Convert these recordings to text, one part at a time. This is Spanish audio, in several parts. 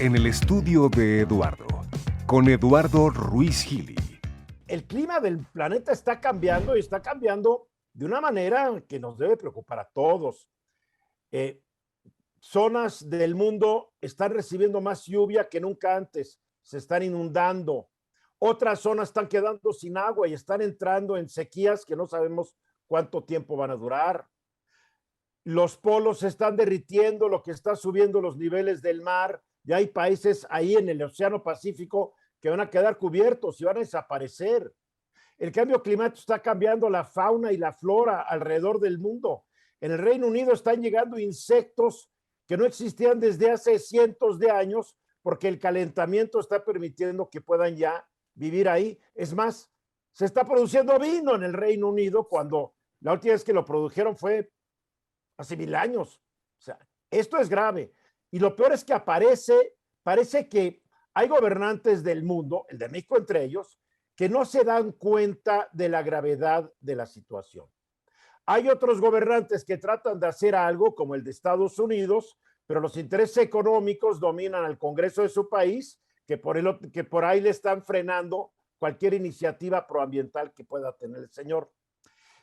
En el estudio de Eduardo, con Eduardo Ruiz Gili. El clima del planeta está cambiando y está cambiando de una manera que nos debe preocupar a todos. Eh, Zonas del mundo están recibiendo más lluvia que nunca antes, se están inundando. Otras zonas están quedando sin agua y están entrando en sequías que no sabemos cuánto tiempo van a durar. Los polos se están derritiendo, lo que está subiendo los niveles del mar. Ya hay países ahí en el Océano Pacífico que van a quedar cubiertos y van a desaparecer. El cambio climático está cambiando la fauna y la flora alrededor del mundo. En el Reino Unido están llegando insectos que no existían desde hace cientos de años porque el calentamiento está permitiendo que puedan ya vivir ahí. Es más, se está produciendo vino en el Reino Unido cuando la última vez que lo produjeron fue hace 1000 años. O sea, esto es grave. Y lo peor es que parece que hay gobernantes del mundo, el de México entre ellos, que no se dan cuenta de la gravedad de la situación. Hay otros gobernantes que tratan de hacer algo, como el de Estados Unidos, pero los intereses económicos dominan al Congreso de su país, que por ahí le están frenando cualquier iniciativa proambiental que pueda tener el señor.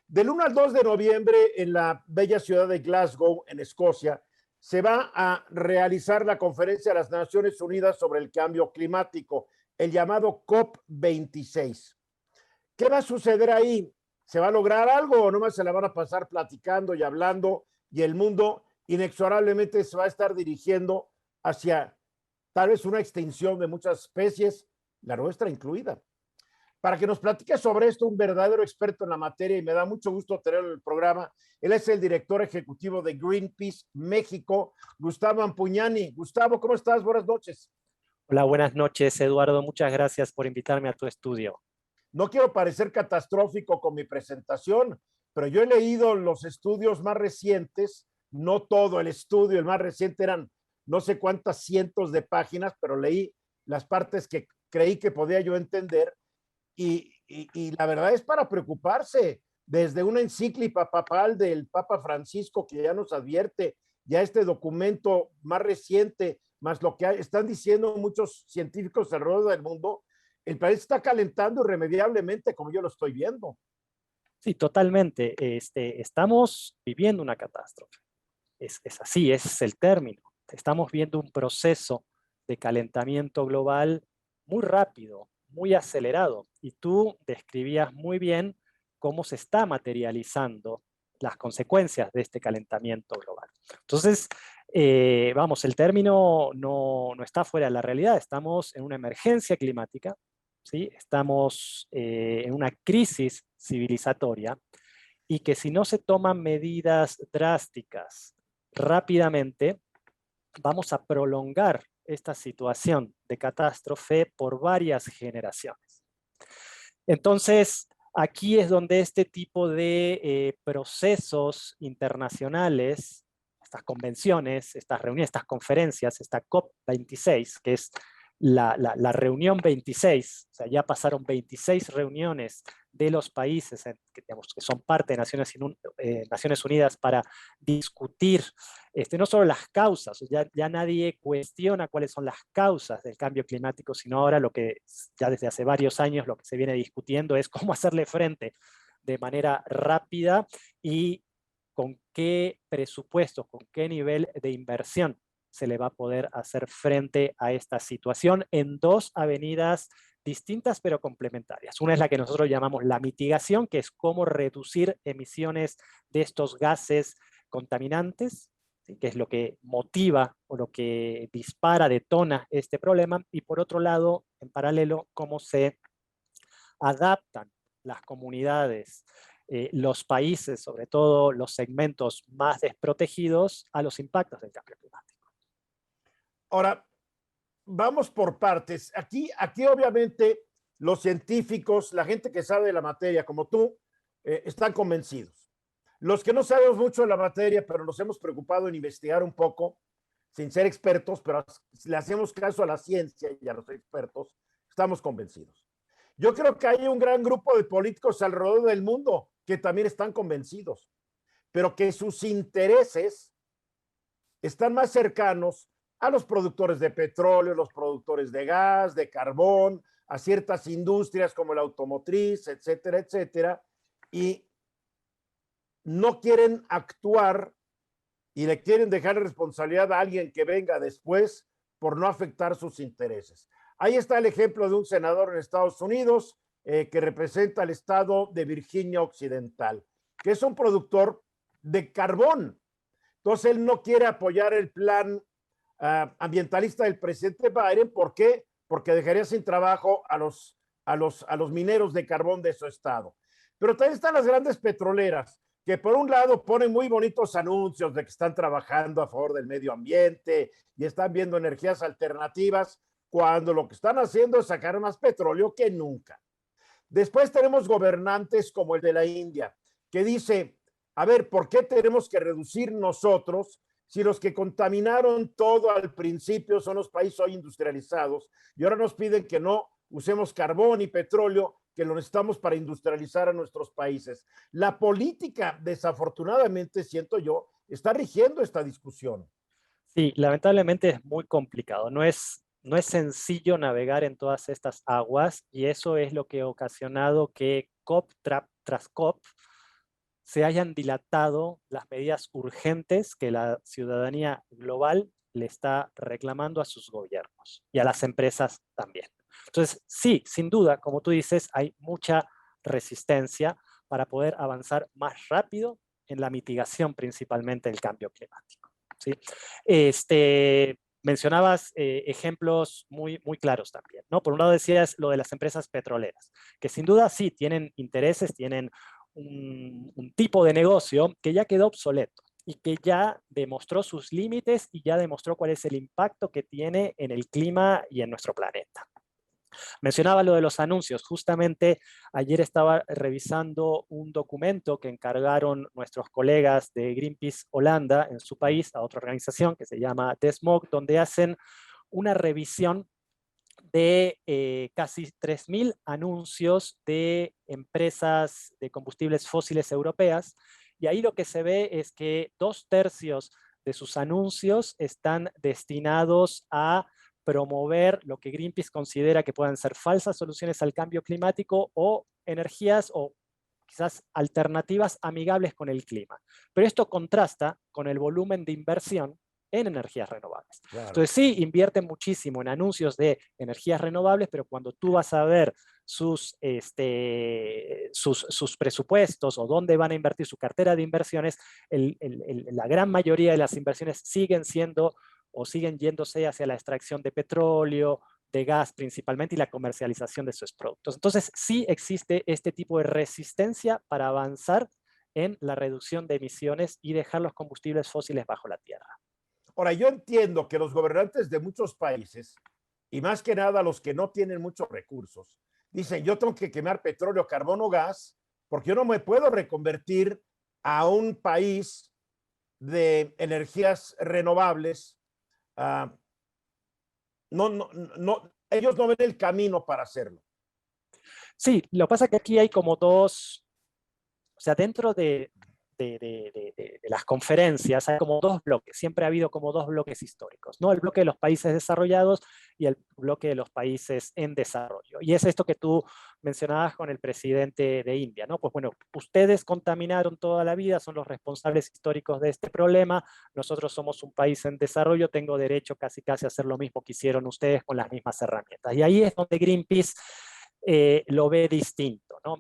Del 1 al 2 de noviembre, en la bella ciudad de Glasgow, en Escocia, se va a realizar la Conferencia de las Naciones Unidas sobre el Cambio Climático, el llamado COP26. ¿Qué va a suceder ahí? ¿Se va a lograr algo o nomás se la van a pasar platicando y hablando y el mundo inexorablemente se va a estar dirigiendo hacia tal vez una extinción de muchas especies, la nuestra incluida? Para que nos platique sobre esto, un verdadero experto en la materia, y me da mucho gusto tenerlo en el programa. Él es el director ejecutivo de Greenpeace México, Gustavo Ampuñani. Gustavo, ¿cómo estás? Buenas noches. Hola, buenas noches, Eduardo. Muchas gracias por invitarme a tu estudio. No quiero parecer catastrófico con mi presentación, pero yo he leído los estudios más recientes, no todo el estudio, el más reciente eran no sé cuántas cientos de páginas, pero leí las partes que creí que podía yo entender. Y la verdad es para preocuparse, desde una encíclica papal del Papa Francisco que ya nos advierte, ya este documento más reciente, más lo que están diciendo muchos científicos alrededor del mundo, el país está calentando irremediablemente como yo lo estoy viendo. Sí, totalmente. Estamos viviendo una catástrofe. Es así, ese es el término. Estamos viendo un proceso de calentamiento global muy rápido, muy acelerado. Y tú describías muy bien cómo se está materializando las consecuencias de este calentamiento global. Entonces, vamos, el término no está fuera de la realidad. Estamos en una emergencia climática, ¿sí? Estamos en una crisis civilizatoria y que si no se toman medidas drásticas rápidamente, vamos a prolongar esta situación de catástrofe por varias generaciones. Entonces, aquí es donde este tipo de procesos internacionales, estas convenciones, estas reuniones, estas conferencias, esta COP26, que es la reunión 26, o sea, ya pasaron 26 reuniones de los países digamos, que son parte de Naciones Unidas para discutir no solo las causas, ya nadie cuestiona cuáles son las causas del cambio climático, sino ahora lo que ya desde hace varios años lo que se viene discutiendo es cómo hacerle frente de manera rápida y con qué presupuestos, con qué nivel de inversión se le va a poder hacer frente a esta situación en dos avenidas distintas pero complementarias. Una es la que nosotros llamamos la mitigación, que es cómo reducir emisiones de estos gases contaminantes, ¿sí? Que es lo que motiva o lo que dispara, detona este problema. Y por otro lado, en paralelo, cómo se adaptan las comunidades, los países, sobre todo los segmentos más desprotegidos, a los impactos del cambio climático. Ahora, vamos por partes. Aquí obviamente los científicos, la gente que sabe de la materia como tú, están convencidos. Los que no sabemos mucho de la materia, pero nos hemos preocupado en investigar un poco, sin ser expertos, pero le hacemos caso a la ciencia y a los expertos, estamos convencidos. Yo creo que hay un gran grupo de políticos alrededor del mundo que también están convencidos, pero que sus intereses están más cercanos a los productores de petróleo, los productores de gas, de carbón, a ciertas industrias como la automotriz, etcétera, etcétera, y no quieren actuar y le quieren dejar responsabilidad a alguien que venga después por no afectar sus intereses. Ahí está el ejemplo de un senador en Estados Unidos que representa al estado de Virginia Occidental, que es un productor de carbón. Entonces él no quiere apoyar el plan ambientalista del presidente Biden. ¿Por qué? Porque dejaría sin trabajo a los mineros de carbón de su estado. Pero también están las grandes petroleras, que por un lado ponen muy bonitos anuncios de que están trabajando a favor del medio ambiente y están viendo energías alternativas, cuando lo que están haciendo es sacar más petróleo que nunca. Después tenemos gobernantes como el de la India, que dice, a ver, ¿por qué tenemos que reducir nosotros si los que contaminaron todo al principio son los países hoy industrializados y ahora nos piden que no usemos carbón y petróleo, que lo necesitamos para industrializar a nuestros países? La política, desafortunadamente, siento yo, está rigiendo esta discusión. Sí, lamentablemente es muy complicado. No es sencillo navegar en todas estas aguas y eso es lo que ha ocasionado que COP tras COP se hayan dilatado las medidas urgentes que la ciudadanía global le está reclamando a sus gobiernos y a las empresas también. Entonces, sí, sin duda, como tú dices, hay mucha resistencia para poder avanzar más rápido en la mitigación principalmente del cambio climático, ¿sí? Mencionabas ejemplos muy claros también, ¿no? Por un lado decías lo de las empresas petroleras, que sin duda sí tienen intereses, tienen un tipo de negocio que ya quedó obsoleto y que ya demostró sus límites y ya demostró cuál es el impacto que tiene en el clima y en nuestro planeta. Mencionaba lo de los anuncios. Justamente ayer estaba revisando un documento que encargaron nuestros colegas de Greenpeace Holanda en su país a otra organización que se llama The Smog, donde hacen una revisión de casi 3.000 anuncios de empresas de combustibles fósiles europeas. Y ahí lo que se ve es que 2/3 de sus anuncios están destinados a promover lo que Greenpeace considera que puedan ser falsas soluciones al cambio climático o energías o quizás alternativas amigables con el clima. Pero esto contrasta con el volumen de inversión en energías renovables. Claro. Entonces sí, invierten muchísimo en anuncios de energías renovables, pero cuando tú vas a ver sus presupuestos o dónde van a invertir su cartera de inversiones, la gran mayoría de las inversiones siguen siendo o siguen yéndose hacia la extracción de petróleo, de gas principalmente y la comercialización de sus productos. Entonces sí existe este tipo de resistencia para avanzar en la reducción de emisiones y dejar los combustibles fósiles bajo la tierra. Ahora, yo entiendo que los gobernantes de muchos países, y más que nada los que no tienen muchos recursos, dicen, yo tengo que quemar petróleo, carbón o gas, porque yo no me puedo reconvertir a un país de energías renovables. Ellos no ven el camino para hacerlo. Sí, lo que pasa es que aquí hay como dos, o sea, dentro de las conferencias hay como dos bloques, siempre ha habido como dos bloques históricos, ¿no? El bloque de los países desarrollados y el bloque de los países en desarrollo. Y es esto que tú mencionabas con el presidente de India, ¿no? Pues bueno, ustedes contaminaron toda la vida, son los responsables históricos de este problema, nosotros somos un país en desarrollo, tengo derecho casi a hacer lo mismo que hicieron ustedes con las mismas herramientas. Y ahí es donde Greenpeace lo ve distinto, ¿no?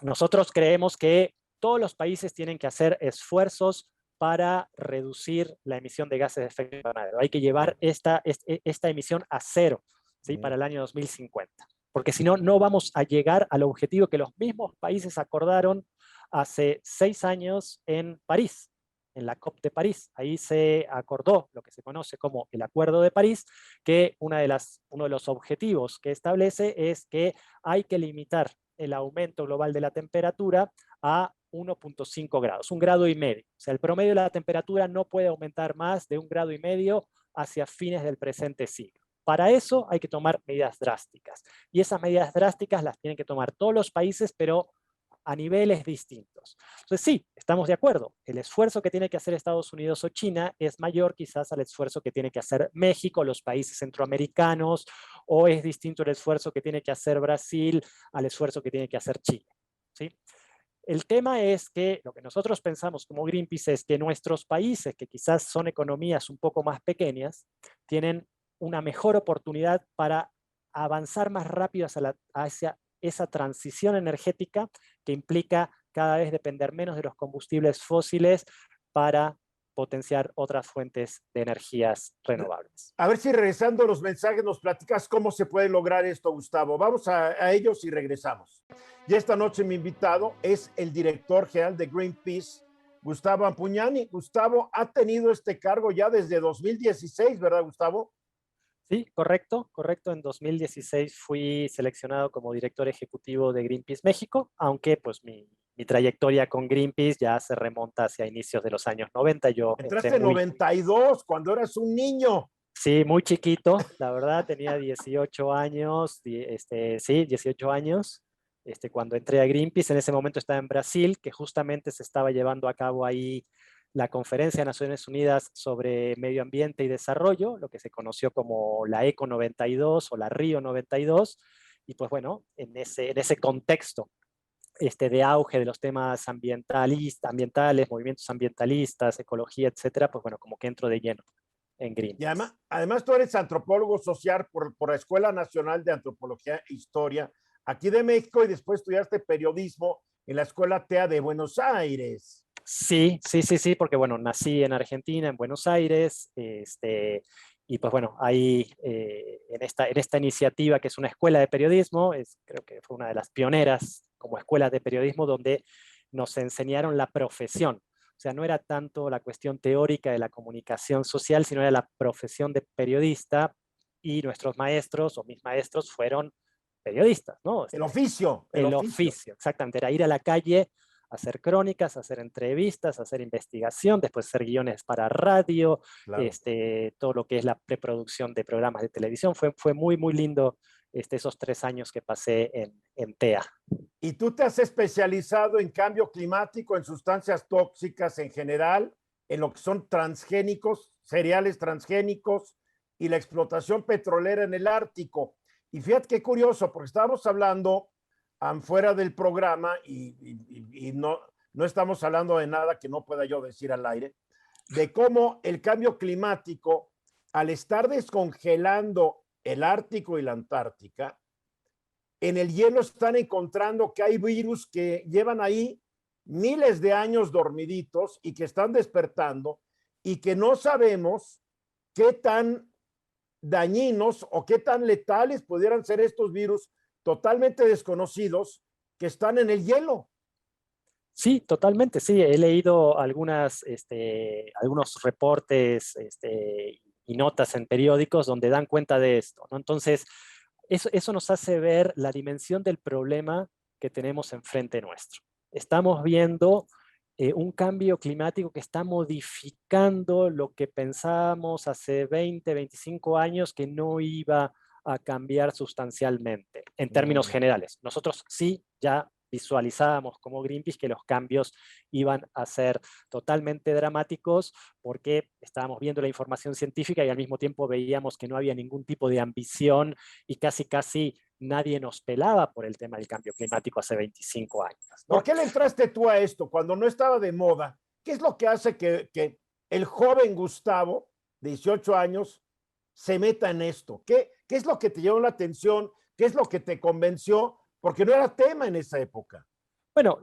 Nosotros creemos que todos los países tienen que hacer esfuerzos para reducir la emisión de gases de efecto invernadero. Hay que llevar esta emisión a cero, ¿sí? Para el año 2050. Porque si no, no vamos a llegar al objetivo que los mismos países acordaron hace 6 años en París, en la COP de París. Ahí se acordó lo que se conoce como el Acuerdo de París, que uno de los objetivos que establece es que hay que limitar el aumento global de la temperatura a 1.5 grados, 1,5 grados. O sea, el promedio de la temperatura no puede aumentar más de 1,5 grados hacia fines del presente siglo. Para eso hay que tomar medidas drásticas. Y esas medidas drásticas las tienen que tomar todos los países, pero a niveles distintos. Entonces sí, estamos de acuerdo. El esfuerzo que tiene que hacer Estados Unidos o China es mayor quizás al esfuerzo que tiene que hacer México, los países centroamericanos, o es distinto el esfuerzo que tiene que hacer Brasil al esfuerzo que tiene que hacer Chile, ¿sí? El tema es que lo que nosotros pensamos como Greenpeace es que nuestros países, que quizás son economías un poco más pequeñas, tienen una mejor oportunidad para avanzar más rápido hacia esa transición energética que implica cada vez depender menos de los combustibles fósiles para potenciar otras fuentes de energías renovables. A ver si regresando a los mensajes nos platicas cómo se puede lograr esto, Gustavo. Vamos a ellos y regresamos. Y esta noche mi invitado es el director general de Greenpeace, Gustavo Ampugnani. Gustavo ha tenido este cargo ya desde 2016, ¿verdad, Gustavo? Sí, correcto, correcto. En 2016 fui seleccionado como director ejecutivo de Greenpeace México, aunque pues mi trayectoria con Greenpeace ya se remonta hacia inicios de los años 90. Yo entraste en 92, cuando eras un niño. Sí, muy chiquito, la verdad, tenía 18 años, sí, 18 años, cuando entré a Greenpeace. En ese momento estaba en Brasil, que justamente se estaba llevando a cabo ahí la Conferencia de Naciones Unidas sobre Medio Ambiente y Desarrollo, lo que se conoció como la ECO 92 o la Río 92, y pues bueno, en ese contexto de auge de los temas ambientales, movimientos ambientalistas, ecología, etcétera, pues bueno, como que entro de lleno en Y Greenpeace. además tú eres antropólogo social por la Escuela Nacional de Antropología e Historia aquí de México y después estudiaste periodismo en la Escuela TEA de Buenos Aires. Sí, porque bueno, nací en Argentina, en Buenos Aires, y pues bueno, ahí en esta iniciativa que es una escuela de periodismo, creo que fue una de las pioneras como escuelas de periodismo donde nos enseñaron la profesión. O sea, no era tanto la cuestión teórica de la comunicación social, sino era la profesión de periodista, y nuestros maestros o mis maestros fueron periodistas, ¿no? El oficio. El oficio, exactamente, era ir a la calle, hacer crónicas, hacer entrevistas, hacer investigación, después hacer guiones para radio, Claro. todo lo que es la preproducción de programas de televisión. Fue muy, muy lindo esos 3 años que pasé en TEA. Y tú te has especializado en cambio climático, en sustancias tóxicas en general, en lo que son transgénicos, cereales transgénicos y la explotación petrolera en el Ártico. Y fíjate qué curioso, porque estábamos hablando fuera del programa y no estamos hablando de nada que no pueda yo decir al aire, de cómo el cambio climático, al estar descongelando el Ártico y la Antártica, en el hielo están encontrando que hay virus que llevan ahí miles de años dormiditos y que están despertando y que no sabemos qué tan dañinos o qué tan letales pudieran ser estos virus totalmente desconocidos que están en el hielo. Sí, totalmente, sí. He leído algunos reportes y notas en periódicos donde dan cuenta de esto, ¿no? Entonces, eso nos hace ver la dimensión del problema que tenemos enfrente nuestro. Estamos viendo un cambio climático que está modificando lo que pensábamos hace 20, 25 años que no iba a cambiar sustancialmente en términos generales. Nosotros sí ya visualizábamos como Greenpeace que los cambios iban a ser totalmente dramáticos porque estábamos viendo la información científica y al mismo tiempo veíamos que no había ningún tipo de ambición y casi nadie nos pelaba por el tema del cambio climático hace 25 años, ¿no? ¿Por qué le entraste tú a esto cuando no estaba de moda? ¿Qué es lo que hace que el joven Gustavo, de 18 años, se meta en esto? ¿Qué es lo que te llamó la atención? ¿Qué es lo que te convenció? Porque no era tema en esa época. Bueno,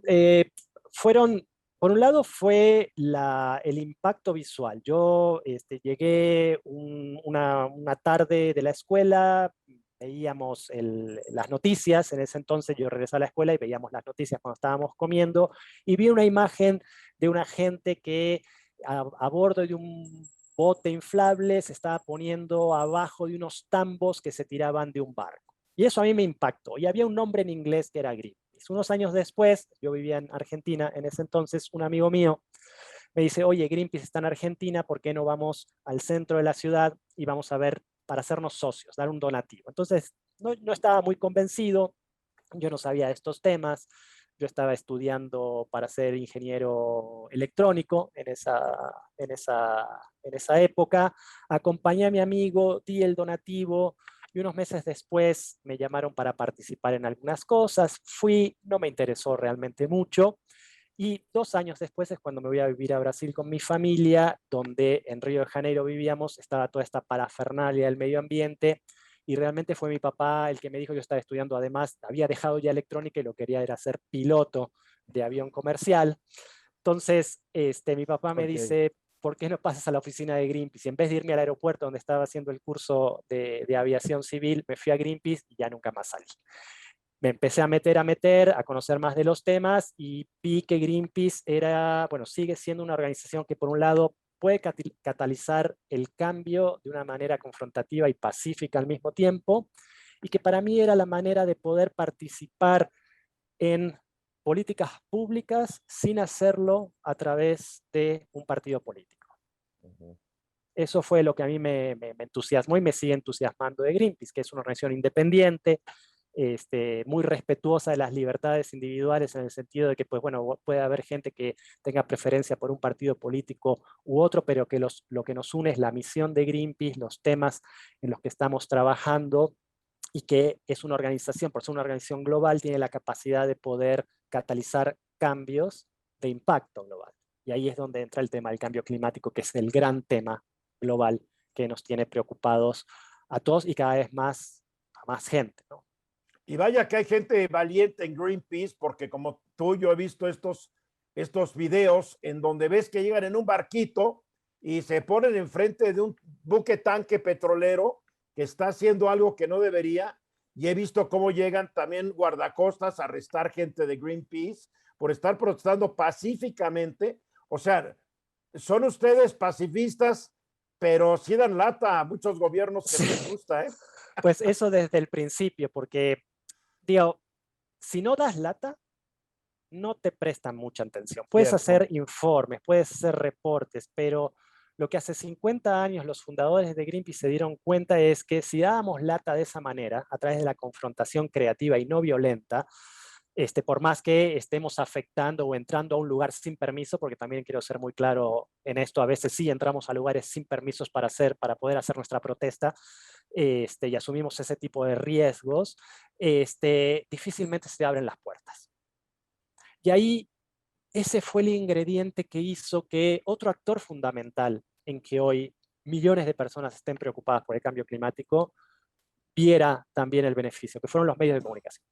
por un lado fue el impacto visual. Yo llegué una tarde de la escuela, veíamos las noticias, en ese entonces yo regresé a la escuela y veíamos las noticias cuando estábamos comiendo, y vi una imagen de una gente que a bordo de un bote inflable se estaba poniendo abajo de unos tambos que se tiraban de un barco. Y eso a mí me impactó. Y había un nombre en inglés que era Greenpeace. Unos años después, yo vivía en Argentina en ese entonces, un amigo mío me dice, oye, Greenpeace está en Argentina, ¿por qué no vamos al centro de la ciudad y vamos a ver para hacernos socios, dar un donativo? Entonces, no estaba muy convencido, yo no sabía de estos temas. Yo estaba estudiando para ser ingeniero electrónico en esa época. Acompañé a mi amigo, di el donativo y unos meses después me llamaron para participar en algunas cosas. Fui, no me interesó realmente mucho. Y 2 años después es cuando me voy a vivir a Brasil con mi familia, donde en Río de Janeiro vivíamos, estaba toda esta parafernalia del medio ambiente, y realmente fue mi papá el que me dijo, yo estaba estudiando, además, había dejado ya electrónica y lo quería era ser piloto de avión comercial. Entonces, mi papá me Ok. dice, ¿por qué no pasas a la oficina de Greenpeace? Y en vez de irme al aeropuerto donde estaba haciendo el curso de aviación civil, me fui a Greenpeace y ya nunca más salí. Me empecé a conocer más de los temas y vi que Greenpeace era, bueno, sigue siendo una organización que por un lado puede catalizar el cambio de una manera confrontativa y pacífica al mismo tiempo, y que para mí era la manera de poder participar en políticas públicas sin hacerlo a través de un partido político. Ujú. Eso fue lo que a mí me entusiasmó y me sigue entusiasmando de Greenpeace, que es una organización independiente, muy respetuosa de las libertades individuales, en el sentido de que, pues bueno, puede haber gente que tenga preferencia por un partido político u otro, pero que lo que nos une es la misión de Greenpeace, los temas en los que estamos trabajando, y que es una organización, por ser una organización global, tiene la capacidad de poder catalizar cambios de impacto global. Y ahí es donde entra el tema del cambio climático, que es el gran tema global que nos tiene preocupados a todos y cada vez más a más gente, ¿no? Y vaya que hay gente valiente en Greenpeace, porque como tú, yo he visto estos videos en donde ves que llegan en un barquito y se ponen enfrente de un buque tanque petrolero que está haciendo algo que no debería. Y he visto cómo llegan también guardacostas a arrestar gente de Greenpeace por estar protestando pacíficamente. O sea, son ustedes pacifistas, pero sí dan lata a muchos gobiernos que no les gusta, ¿eh? Pues eso desde el principio, porque, digo, si no das lata, no te prestan mucha atención. Puedes Cierto. hacer informes, puedes hacer reportes, pero lo que hace 50 años los fundadores de Greenpeace se dieron cuenta es que si dábamos lata de esa manera, a través de la confrontación creativa y no violenta, por más que estemos afectando o entrando a un lugar sin permiso, porque también quiero ser muy claro en esto, a veces sí entramos a lugares sin permisos para poder hacer nuestra protesta, y asumimos ese tipo de riesgos, difícilmente se abren las puertas. Y ahí ese fue el ingrediente que hizo que otro actor fundamental en que hoy millones de personas estén preocupadas por el cambio climático viera también el beneficio, que fueron los medios de comunicación.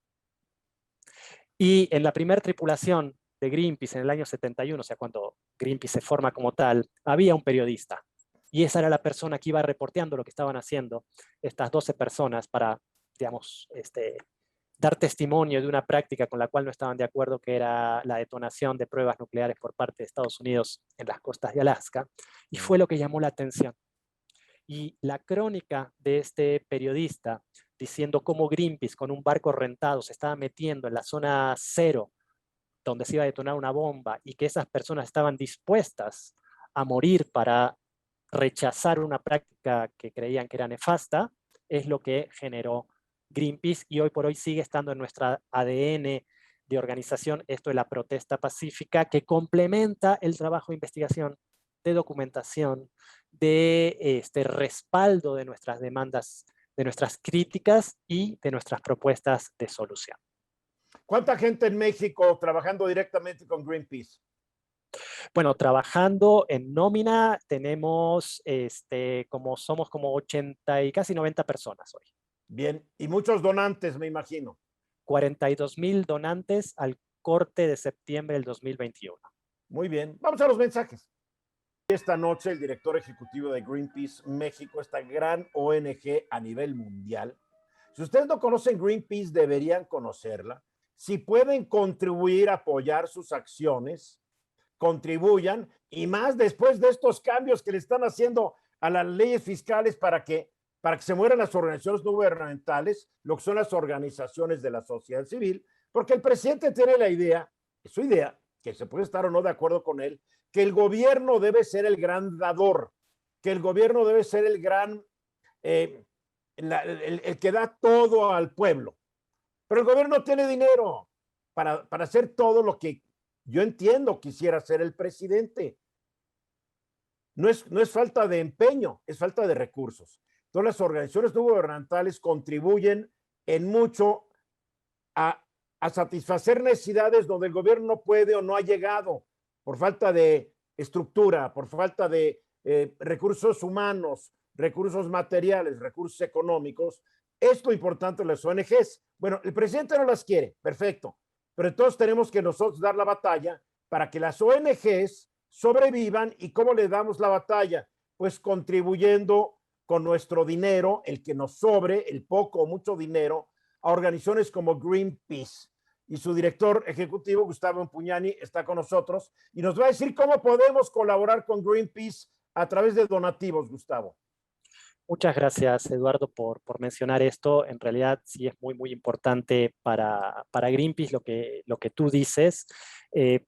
Y en la primera tripulación de Greenpeace en el año 71, o sea, cuando Greenpeace se forma como tal, había un periodista. Y esa era la persona que iba reporteando lo que estaban haciendo estas 12 personas para, digamos, dar testimonio de una práctica con la cual no estaban de acuerdo, que era la detonación de pruebas nucleares por parte de Estados Unidos en las costas de Alaska. Y fue lo que llamó la atención. Y la crónica de este periodista diciendo cómo Greenpeace con un barco rentado se estaba metiendo en la zona cero donde se iba a detonar una bomba, y que esas personas estaban dispuestas a morir para rechazar una práctica que creían que era nefasta, es lo que generó Greenpeace, y hoy por hoy sigue estando en nuestra ADN de organización esto de la protesta pacífica, que complementa el trabajo de investigación, de documentación, de respaldo de nuestras demandas, de nuestras críticas y de nuestras propuestas de solución. ¿Cuánta gente en México trabajando directamente con Greenpeace? Bueno, trabajando en nómina tenemos, somos como 80 y casi 90 personas hoy. Bien, y muchos donantes, me imagino. 42,000 donantes al corte de septiembre del 2021. Muy bien, vamos a los mensajes. Esta noche el director ejecutivo de Greenpeace México, esta gran ONG a nivel mundial. Si ustedes no conocen Greenpeace, deberían conocerla. Si pueden contribuir, apoyar sus acciones, contribuyan, y más después de estos cambios que le están haciendo a las leyes fiscales para que se mueran las organizaciones no gubernamentales, lo que son las organizaciones de la sociedad civil, porque el presidente tiene la idea, es su idea, que se puede estar o no de acuerdo con él, que el gobierno debe ser el gran dador, que el gobierno debe ser el gran, el que da todo al pueblo. Pero el gobierno tiene dinero, para hacer todo lo que yo entiendo quisiera hacer el presidente. No es falta de empeño, es falta de recursos. Entonces las organizaciones no gubernamentales contribuyen en mucho a satisfacer necesidades donde el gobierno no puede o no ha llegado por falta de estructura, por falta de recursos humanos, recursos materiales, recursos económicos. Es lo importante de las ONGs. Bueno, el presidente no las quiere, perfecto, pero entonces tenemos que nosotros dar la batalla para que las ONGs sobrevivan. ¿Y cómo le damos la batalla? Pues contribuyendo con nuestro dinero, el que nos sobre, el poco o mucho dinero, a organizaciones como Greenpeace. Y su director ejecutivo, Gustavo Empuñani, está con nosotros y nos va a decir cómo podemos colaborar con Greenpeace a través de donativos, Gustavo. Muchas gracias, Eduardo, por mencionar esto. En realidad sí es muy importante para Greenpeace lo que tú dices,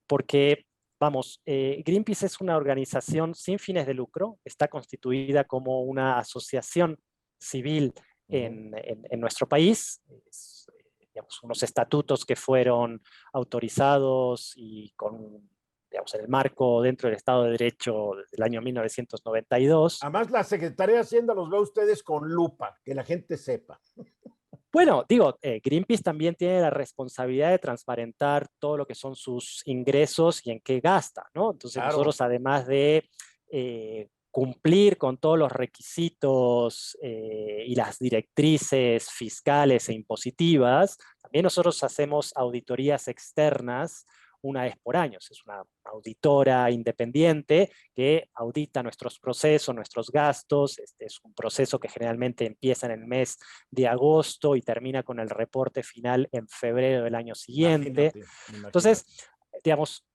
porque, vamos, Greenpeace es una organización sin fines de lucro, está constituida como una asociación civil en nuestro país. Digamos, unos estatutos que fueron autorizados y con, digamos, el marco dentro del Estado de Derecho desde el año 1992. Además, la Secretaría de Hacienda los ve a ustedes con lupa, que la gente sepa. Bueno, digo, Greenpeace también tiene la responsabilidad de transparentar todo lo que son sus ingresos y en qué gasta, ¿no? Entonces claro, nosotros además de cumplir con todos los requisitos y las directrices fiscales e impositivas, también nosotros hacemos auditorías externas una vez por año. Es una auditora independiente que audita nuestros procesos, nuestros gastos. Este es un proceso que generalmente empieza en el mes de agosto y termina con el reporte final en febrero del año siguiente. Imagínate. Entonces, digamos,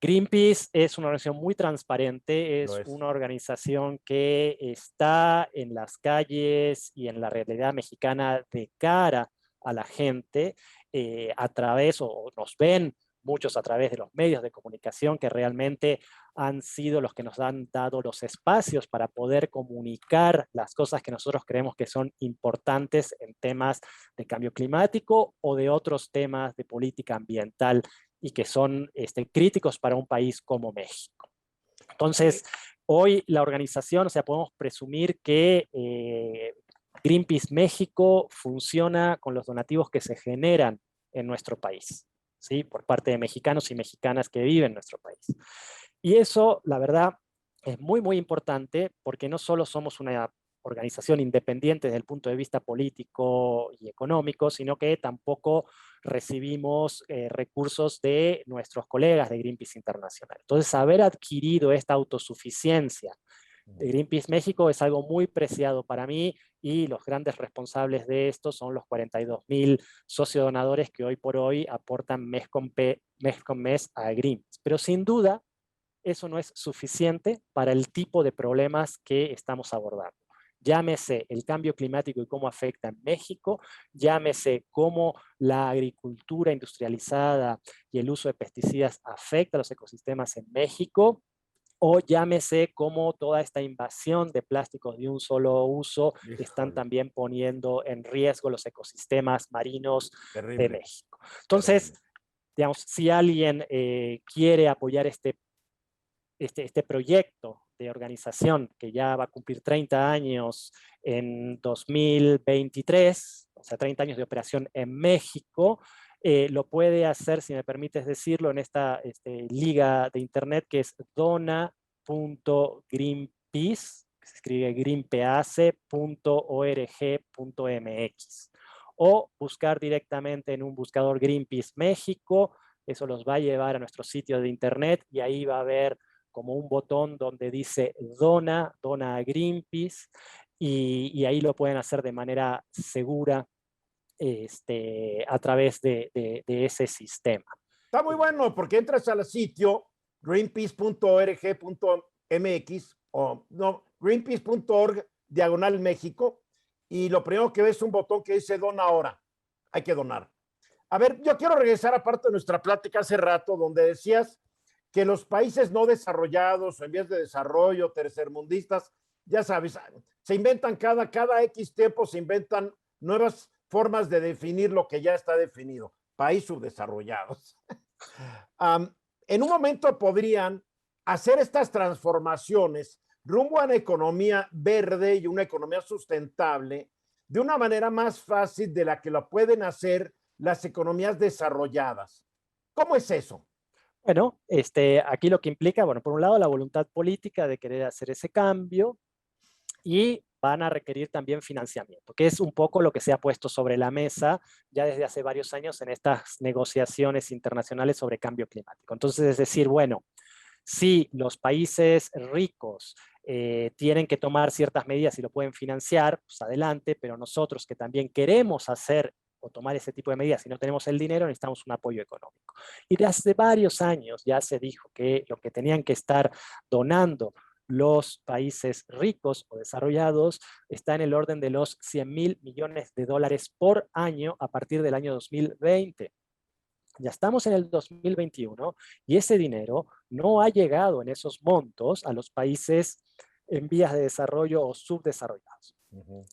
Greenpeace es una organización muy transparente, es una organización que está en las calles y en la realidad mexicana de cara a la gente a través, o nos ven muchos a través de los medios de comunicación que realmente han sido los que nos han dado los espacios para poder comunicar las cosas que nosotros creemos que son importantes en temas de cambio climático o de otros temas de política ambiental y que son críticos para un país como México. Entonces, hoy la organización, o sea, podemos presumir que Greenpeace México funciona con los donativos que se generan en nuestro país, ¿sí? Por parte de mexicanos y mexicanas que viven en nuestro país. Y eso, la verdad, es muy importante porque no solo somos una organización independiente desde el punto de vista político y económico, sino que tampoco recibimos recursos de nuestros colegas de Greenpeace Internacional. Entonces, haber adquirido esta autosuficiencia de Greenpeace México es algo muy preciado para mí y los grandes responsables de esto son los 42,000 sociodonadores que hoy por hoy aportan mes con mes a Greenpeace. Pero sin duda, eso no es suficiente para el tipo de problemas que estamos abordando. Llámese el cambio climático y cómo afecta en México, llámese cómo la agricultura industrializada y el uso de pesticidas afecta a los ecosistemas en México, o llámese cómo toda esta invasión de plásticos de un solo uso están también poniendo en riesgo los ecosistemas marinos de México. Entonces, digamos, si alguien quiere apoyar este proyecto de organización que ya va a cumplir 30 años en 2023, o sea, 30 años de operación en México, lo puede hacer, si me permites decirlo, en esta liga de internet que es dona.greenpeace, que se escribe greenpeace.org.mx, o buscar directamente en un buscador Greenpeace México. Eso los va a llevar a nuestro sitio de internet y ahí va a haber como un botón donde dice dona a Greenpeace y ahí lo pueden hacer de manera segura a través de ese sistema. Está muy bueno porque entras al sitio greenpeace.org.mx o no, greenpeace.org/México y lo primero que ves es un botón que dice dona ahora. Hay que donar. A ver, yo quiero regresar a parte de nuestra plática hace rato donde decías que los países no desarrollados o en vías de desarrollo, tercermundistas, ya sabes, se inventan cada X tiempo, se inventan nuevas formas de definir lo que ya está definido. país subdesarrollado. En un momento podrían hacer estas transformaciones rumbo a una economía verde y una economía sustentable de una manera más fácil de la que lo pueden hacer las economías desarrolladas. ¿Cómo es eso? Bueno, aquí lo que implica, bueno, por un lado la voluntad política de querer hacer ese cambio y van a requerir también financiamiento, que es un poco lo que se ha puesto sobre la mesa ya desde hace varios años en estas negociaciones internacionales sobre cambio climático. Entonces, es decir, bueno, si los países ricos tienen que tomar ciertas medidas y lo pueden financiar, pues adelante, pero nosotros que también queremos hacer o tomar ese tipo de medidas, si no tenemos el dinero, necesitamos un apoyo económico. Y de hace varios años ya se dijo que lo que tenían que estar donando los países ricos o desarrollados está en el orden de los 100.000 millones de dólares por año a partir del año 2020. Ya estamos en el 2021 y ese dinero no ha llegado en esos montos a los países en vías de desarrollo o subdesarrollados.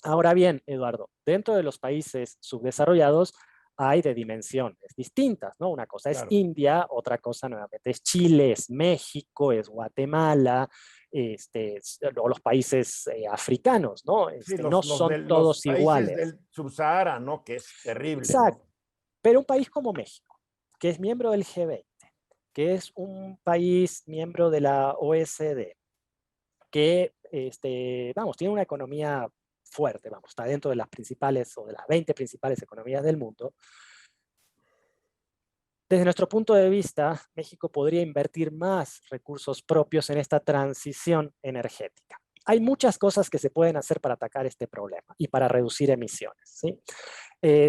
Ahora bien, Eduardo, dentro de los países subdesarrollados hay de dimensiones distintas, ¿no? Una cosa es India, otra cosa nuevamente es Chile, es México, es Guatemala, o los países africanos, ¿no? Sí, no son todos los iguales. países del subsahara, ¿no? Que es terrible. Exacto. ¿No? Pero un país como México, que es miembro del G20, que es un país miembro de la OECD, que tiene una economía fuerte, está dentro de las principales o de las 20 principales economías del mundo. Desde nuestro punto de vista, México podría invertir más recursos propios en esta transición energética. Hay muchas cosas que se pueden hacer para atacar este problema y para reducir emisiones, ¿sí?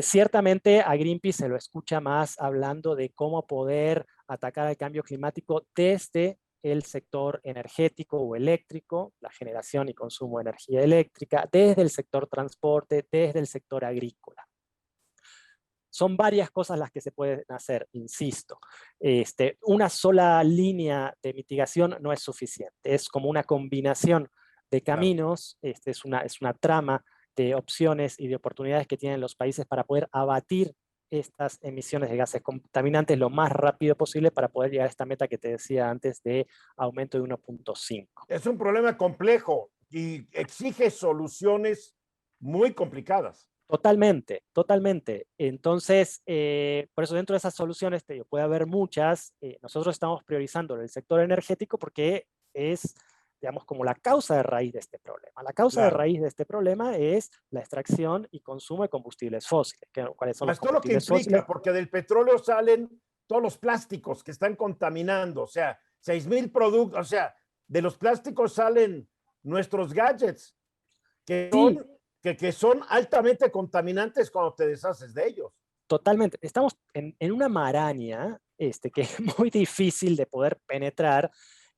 Ciertamente a Greenpeace se lo escucha más hablando de cómo poder atacar el cambio climático desde el sector energético o eléctrico, la generación y consumo de energía eléctrica, desde el sector transporte, desde el sector agrícola. Son varias cosas las que se pueden hacer, insisto. Una sola línea de mitigación no es suficiente, es como una combinación de caminos, es una trama de opciones y de oportunidades que tienen los países para poder abatir estas emisiones de gases contaminantes lo más rápido posible para poder llegar a esta meta que te decía antes de aumento de 1.5. Es un problema complejo y exige soluciones muy complicadas. Totalmente, totalmente. Entonces, por eso dentro de esas soluciones puede haber muchas. Nosotros estamos priorizando el sector energético porque es, digamos, como la causa de raíz de este problema. La causa de raíz de este problema es la extracción y consumo de combustibles fósiles. ¿Cuáles son los combustibles todo lo que implica, fósiles? porque del petróleo salen todos los plásticos que están contaminando, o sea, 6,000 productos, o sea, de los plásticos salen nuestros gadgets, que son, que son altamente contaminantes cuando te deshaces de ellos. Totalmente. Estamos en una maraña que es muy difícil de poder penetrar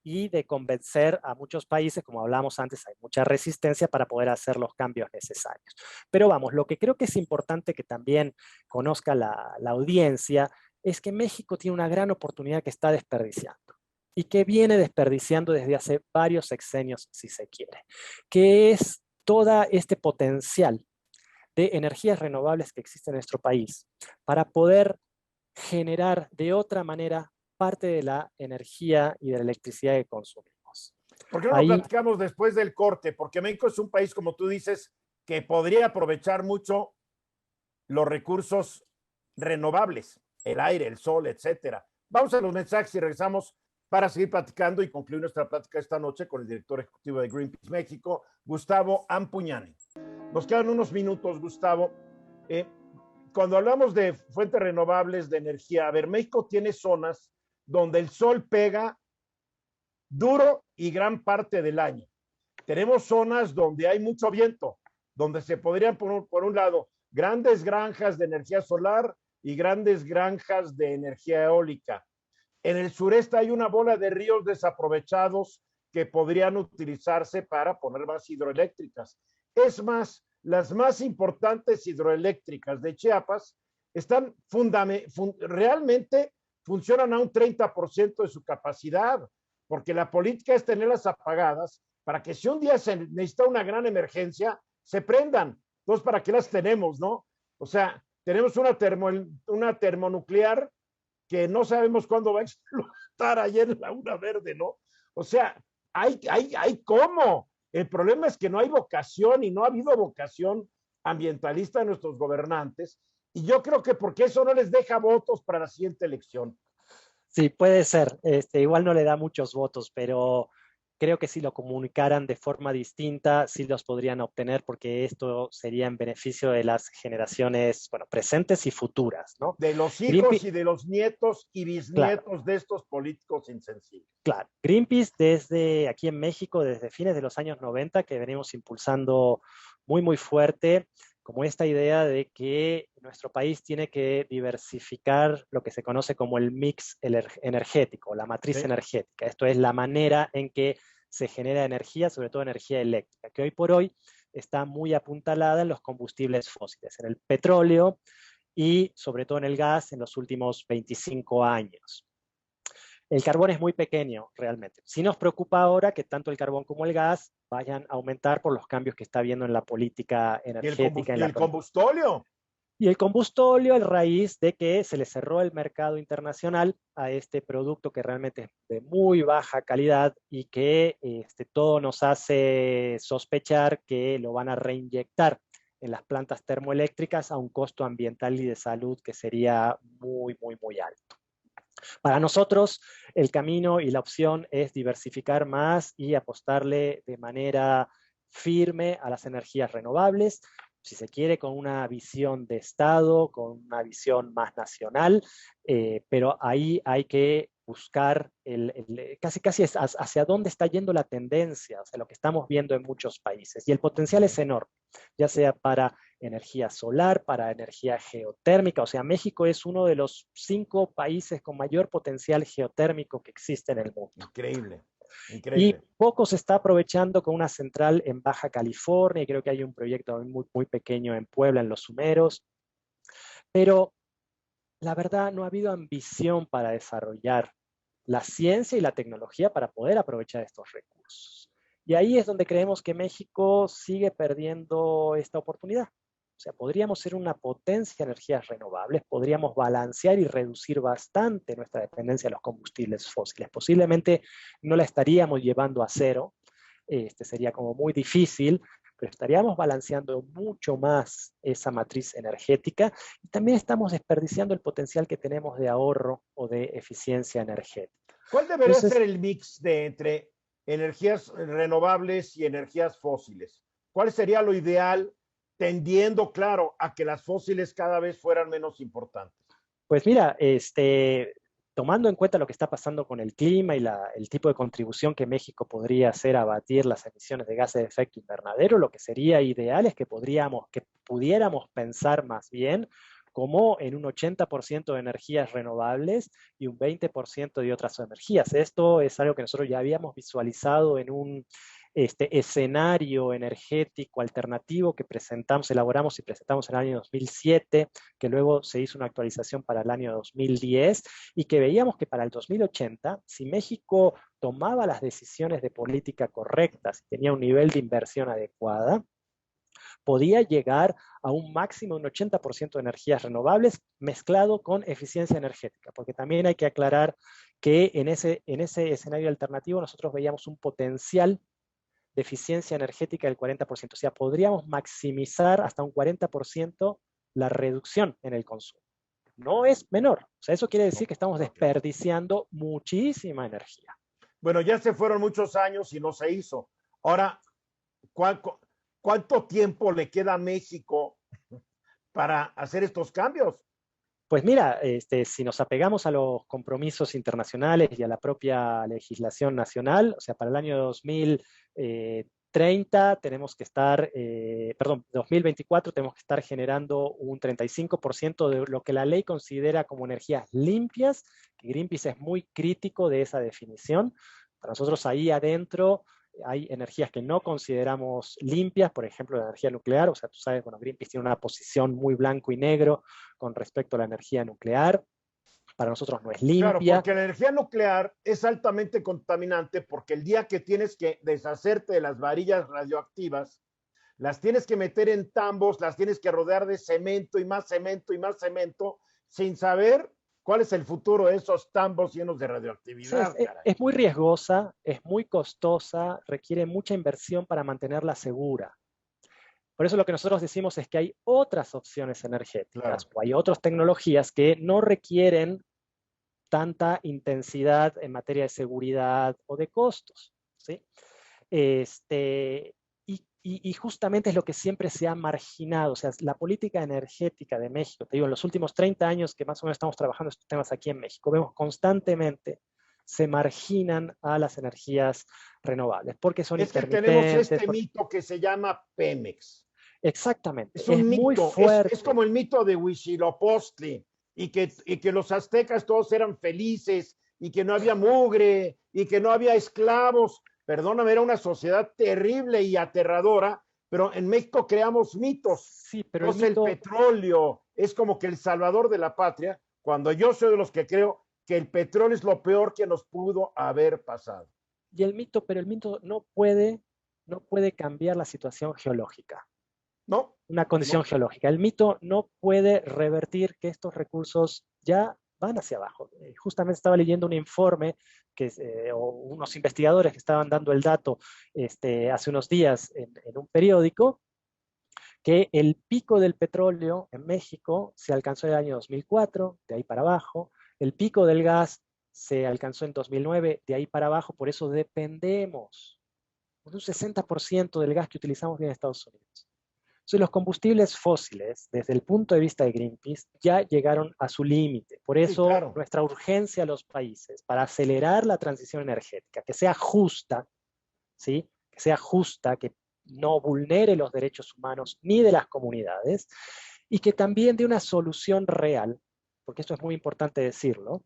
y de convencer a muchos países, como hablamos antes, hay mucha resistencia para poder hacer los cambios necesarios. Pero vamos, lo que creo que es importante que también conozca la audiencia es que México tiene una gran oportunidad que está desperdiciando y que viene desperdiciando desde hace varios sexenios, si se quiere, que es todo este potencial de energías renovables que existe en nuestro país para poder generar de otra manera parte de la energía y de la electricidad que consumimos. ¿Por qué no lo platicamos después del corte? Porque México es un país, como tú dices, que podría aprovechar mucho los recursos renovables, el aire, el sol, etcétera. Vamos a los mensajes y regresamos para seguir platicando y concluir nuestra plática esta noche con el director ejecutivo de Greenpeace México, Gustavo Ampuñani. Nos quedan unos minutos, Gustavo. Cuando hablamos de fuentes renovables de energía, a ver, México tiene zonas donde el sol pega duro y gran parte del año. Tenemos zonas donde hay mucho viento, donde se podrían, por un lado, grandes granjas de energía solar y grandes granjas de energía eólica. En el sureste hay una bola de ríos desaprovechados que podrían utilizarse para poner más hidroeléctricas. Es más, las más importantes hidroeléctricas de Chiapas están realmente funcionan a un 30% de su capacidad, porque la política es tenerlas apagadas para que si un día se necesita una gran emergencia, se prendan. Entonces, ¿para qué las tenemos, no? O sea, tenemos una termonuclear que no sabemos cuándo va a explotar ayer en Laguna Verde, ¿no? O sea, hay cómo. El problema es que no hay vocación y no ha habido vocación ambientalista de nuestros gobernantes. Y yo creo que porque eso no les deja votos para la siguiente elección. Sí, puede ser. Igual no le da muchos votos, pero creo que si lo comunicaran de forma distinta, sí los podrían obtener, porque esto sería en beneficio de las generaciones, bueno, presentes y futuras, ¿no? De los hijos Greenpeace, y de los nietos y claro, bisnietos de estos políticos insensibles. claro. Greenpeace desde aquí en México, desde fines de los años 90, que venimos impulsando muy, muy fuerte, como esta idea de que nuestro país tiene que diversificar lo que se conoce como el mix energético, la matriz ¿Sí? energética. Esto es la manera en que se genera energía, sobre todo energía eléctrica, que hoy por hoy está muy apuntalada en los combustibles fósiles, en el petróleo y sobre todo en el gas en los últimos 25 años. El carbón es muy pequeño realmente. Sí nos preocupa ahora que tanto el carbón como el gas vayan a aumentar por los cambios que está habiendo en la política energética. Y el combustóleo. Y el combustóleo, a raíz de que se le cerró el mercado internacional a este producto que realmente es de muy baja calidad y que todo nos hace sospechar que lo van a reinyectar en las plantas termoeléctricas a un costo ambiental y de salud que sería muy, muy, muy alto. Para nosotros, el camino y la opción es diversificar más y apostarle de manera firme a las energías renovables, si se quiere, con una visión de Estado, con una visión más nacional, pero ahí hay que buscar casi hacia dónde está yendo la tendencia, o sea, lo que estamos viendo en muchos países. Y el potencial es enorme, ya sea para energía solar, para energía geotérmica. O sea, México es uno de los 5 países con mayor potencial geotérmico que existe en el mundo. Increíble, Y increíble. poco se está aprovechando con una central en Baja California, y creo que hay un proyecto muy, muy pequeño en Puebla, en Los Humeros, pero la verdad no ha habido ambición para desarrollar la ciencia y la tecnología para poder aprovechar estos recursos. Y ahí es donde creemos que México sigue perdiendo esta oportunidad. O sea, podríamos ser una potencia de energías renovables, podríamos balancear y reducir bastante nuestra dependencia de los combustibles fósiles. Posiblemente no la estaríamos llevando a cero, sería como muy difícil, pero estaríamos balanceando mucho más esa matriz energética y también estamos desperdiciando el potencial que tenemos de ahorro o de eficiencia energética. ¿Cuál debería Entonces, ser el mix entre energías renovables y energías fósiles? ¿Cuál sería lo ideal, tendiendo, claro, a que las fósiles cada vez fueran menos importantes? pues mira, tomando en cuenta lo que está pasando con el clima y el tipo de contribución que México podría hacer a abatir las emisiones de gases de efecto invernadero, lo que sería ideal es que pudiéramos pensar más bien como en un 80% de energías renovables y un 20% de otras energías. Esto es algo que nosotros ya habíamos visualizado en un escenario energético alternativo que elaboramos y presentamos en el año 2007, que luego se hizo una actualización para el año 2010, y que veíamos que para el 2080, si México tomaba las decisiones de política correctas y tenía un nivel de inversión adecuada, podía llegar a un máximo de un 80% de energías renovables mezclado con eficiencia energética, porque también hay que aclarar que en ese escenario alternativo nosotros veíamos un potencial de eficiencia energética del 40%. O sea, podríamos maximizar hasta un 40% la reducción en el consumo. No es menor. O sea, eso quiere decir que estamos desperdiciando muchísima energía. Bueno, ya se fueron muchos años y no se hizo. Ahora, ¿cuánto tiempo le queda a México para hacer estos cambios? Pues mira, si nos apegamos a los compromisos internacionales y a la propia legislación nacional, o sea, para el año 2030 tenemos que estar, 2024 tenemos que estar generando un 35% de lo que la ley considera como energías limpias, que Greenpeace es muy crítico de esa definición. Para nosotros ahí adentro hay energías que no consideramos limpias, por ejemplo, la energía nuclear. O sea, tú sabes, bueno, Greenpeace tiene una posición muy blanco y negro con respecto a la energía nuclear. Para nosotros no es limpia. Claro, porque la energía nuclear es altamente contaminante, porque el día que tienes que deshacerte de las varillas radioactivas, las tienes que meter en tambos, las tienes que rodear de cemento y más cemento y más cemento, sin saber cuál es el futuro de esos tambos llenos de radioactividad. Sí, es muy riesgosa, es muy costosa, requiere mucha inversión para mantenerla segura. Por eso lo que nosotros decimos es que hay otras opciones energéticas, o hay otras tecnologías que no requieren tanta intensidad en materia de seguridad o de costos, ¿sí? Y justamente es lo que siempre se ha marginado, o sea, la política energética de México, te digo, en los últimos 30 años que más o menos estamos trabajando estos temas aquí en México, vemos constantemente se marginan a las energías renovables, porque son intermitentes. Tenemos este mito que se llama Pemex. Exactamente. Es un mito, muy fuerte. Es como el mito de Huitzilopochtli, y que los aztecas todos eran felices, y que no había mugre, y que no había esclavos. Perdóname, era una sociedad terrible y aterradora, pero en México creamos mitos. Sí, pero el petróleo es como que el salvador de la patria, cuando yo soy de los que creo que el petróleo es lo peor que nos pudo haber pasado. Y el mito no puede cambiar la situación geológica. No. Una condición geológica. El mito no puede revertir que estos recursos ya van hacia abajo. Justamente estaba leyendo un informe o unos investigadores que estaban dando el dato hace unos días en un periódico, que el pico del petróleo en México se alcanzó en el año 2004, de ahí para abajo. El pico del gas se alcanzó en 2009, de ahí para abajo. Por eso dependemos de un 60% del gas que utilizamos en Estados Unidos. Entonces, los combustibles fósiles, desde el punto de vista de Greenpeace, ya llegaron a su límite. Por eso, sí, claro, nuestra urgencia a los países para acelerar la transición energética, que sea justa, ¿sí? Que sea justa, que no vulnere los derechos humanos ni de las comunidades, y que también dé una solución real, porque esto es muy importante decirlo,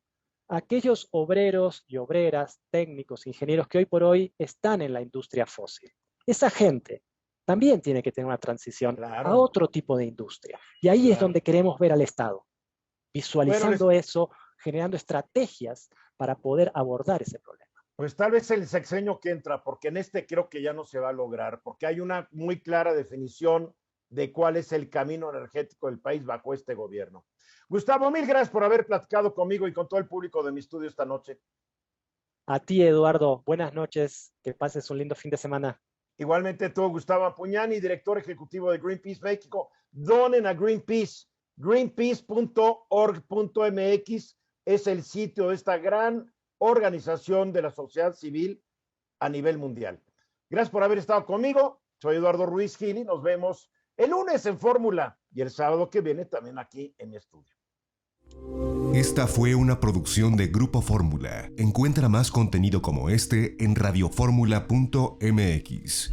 a aquellos obreros y obreras, técnicos, ingenieros que hoy por hoy están en la industria fósil. Esa gente también tiene que tener una transición, claro, a otro tipo de industria. Y ahí, claro, es donde queremos ver al Estado, visualizando eso, generando estrategias para poder abordar ese problema. Pues tal vez el sexenio que entra, porque en este creo que ya no se va a lograr, porque hay una muy clara definición de cuál es el camino energético del país bajo este gobierno. Gustavo, mil gracias por haber platicado conmigo y con todo el público de mi estudio esta noche. A ti, Eduardo, buenas noches, que pases un lindo fin de semana. Igualmente tú, Gustavo Apuñani, director ejecutivo de Greenpeace México. Donen a Greenpeace. Greenpeace.org.mx es el sitio de esta gran organización de la sociedad civil a nivel mundial. Gracias por haber estado conmigo. Soy Eduardo Ruiz Gili. Nos vemos el lunes en Fórmula y el sábado que viene también aquí en mi estudio. Esta fue una producción de Grupo Fórmula. Encuentra más contenido como este en radioformula.mx.